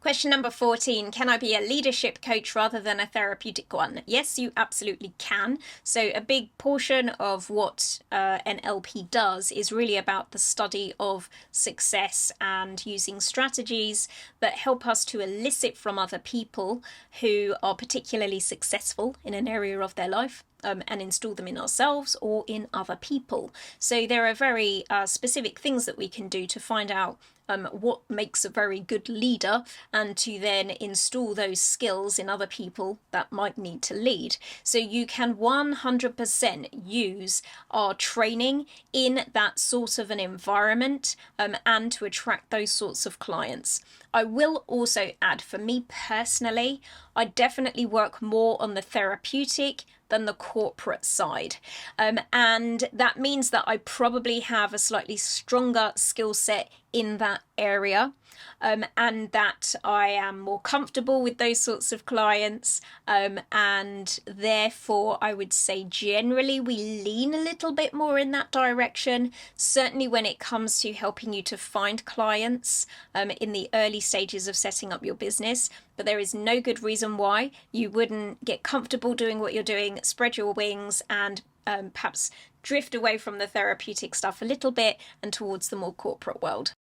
Question number 14, can I be a leadership coach rather than a therapeutic one? Yes, you absolutely can. So a big portion of what an LP does is really about the study of success and using strategies that help us to elicit from other people who are particularly successful in an area of their life. And install them in ourselves or in other people. So there are very specific things that we can do to find out what makes a very good leader, and to then install those skills in other people that might need to lead. So you can 100% use our training in that sort of an environment and to attract those sorts of clients. I will also add, for me personally, I definitely work more on the therapeutic than the corporate side. And that means that I probably have a slightly stronger skill set in that area, and that I am more comfortable with those sorts of clients, and therefore I would say generally we lean a little bit more in that direction, certainly when it comes to helping you to find clients in the early stages of setting up your business. But there is no good reason why you wouldn't get comfortable doing what you're doing, spread your wings, and perhaps drift away from the therapeutic stuff a little bit and towards the more corporate world.